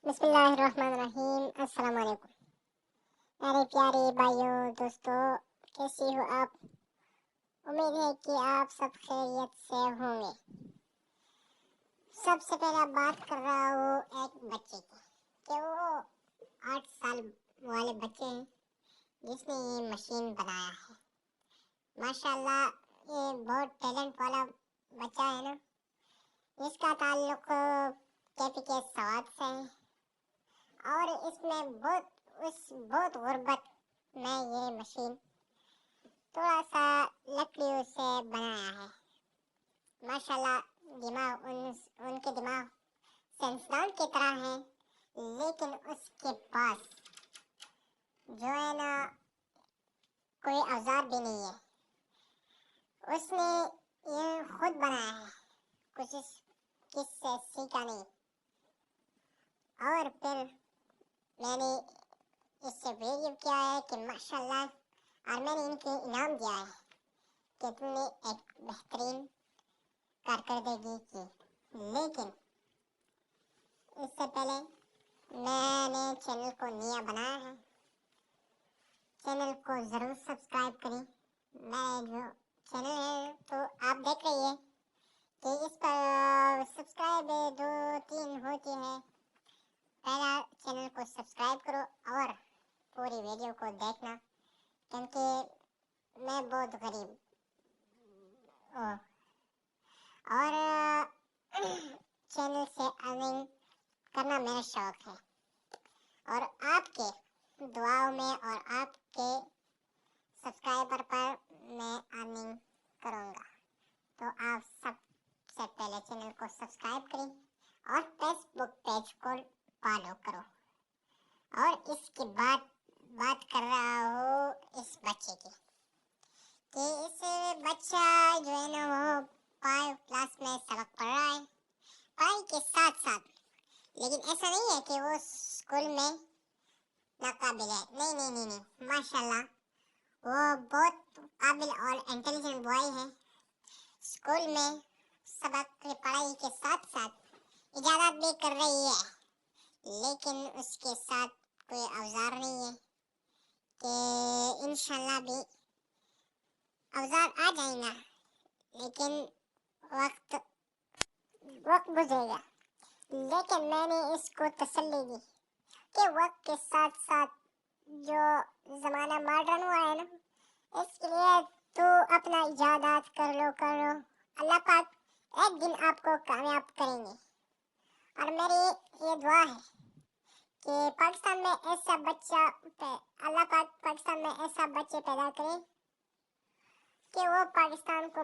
बिस्मिल्लाहिर्रहमानिर्रहीम। अस्सलाम वालेकुम मेरे प्यारे भाइयों दोस्तों, कैसी हो आप? उम्मीद है कि आप सब खैरियत से होंगे। सबसे पहले बात कर रहा हूँ एक बच्चे की कि वो 8 साल वाले बच्चे हैं जिसने ये मशीन बनाया है। माशाल्लाह, ये बहुत टैलेंट वाला बच्चा है ना। इसका ताल्लुक कैफी के सवाद से है और इसमें बहुत गुर्बत में ये मशीन थोड़ा सा लकड़ियों से बनाया है। माशाल्लाह, उनके दिमाग साइंसदान की तरह है, लेकिन उसके पास जो है ना कोई औजार भी नहीं है। उसने ये खुद बनाया है, कुछ किससे सीखा नहीं। और फिर मैंने इससे वीडियो किया है कि माशाल्लाह, और मैंने इनके इनाम दिया है कि तुमने एक बेहतरीन कारकर्दगी की। लेकिन इससे पहले मैंने चैनल को नया बनाया है, चैनल को ज़रूर सब्सक्राइब करें। मैं जो चैनल है तो आप देख रही है कि इस पर सब्सक्राइब 2-3 होती है। पहला चैनल को सब्सक्राइब करो और पूरी वीडियो को देखना, क्योंकि मैं बहुत गरीब हूँ और चैनल से अर्निंग करना मेरा शौक है। और आपके दुआओं में और आपके सब्सक्राइबर पर मैं अर्निंग करूँगा। तो आप सबसे पहले चैनल को सब्सक्राइब करें और फेसबुक पेज को फॉलो करो। और इसके बाद बात कर रहा हूँ इस बच्चे की कि इस बच्चा जो है ना वो 5 क्लास में सबक पढ़ रहा है पढ़ाई के साथ साथ। लेकिन ऐसा नहीं है कि वो स्कूल में नाकाबिल है। नहीं, माशाल्लाह वो बहुत काबिल और इंटेलिजेंट बॉय है। स्कूल में सबक की पढ़ाई के साथ साथ इजाज़त भी कर रही है, लेकिन उसके साथ कोई औजार नहीं है कि इंशाल्लाह भी औजार आ जाएगा, लेकिन वक्त गुजरेगा। लेकिन मैंने इसको तसल्ली दी कि वक्त के साथ साथ जो ज़माना मॉडर्न हुआ है ना, इसके लिए तो अपना इजादात कर लो। अल्लाह पाक एक दिन आपको कामयाब करेंगे। और मेरी ये दुआ है कि पाकिस्तान में ऐसा बच्चा अल्लाह पाक पाकिस्तान में ऐसा बच्चे पैदा करे कि वो पाकिस्तान को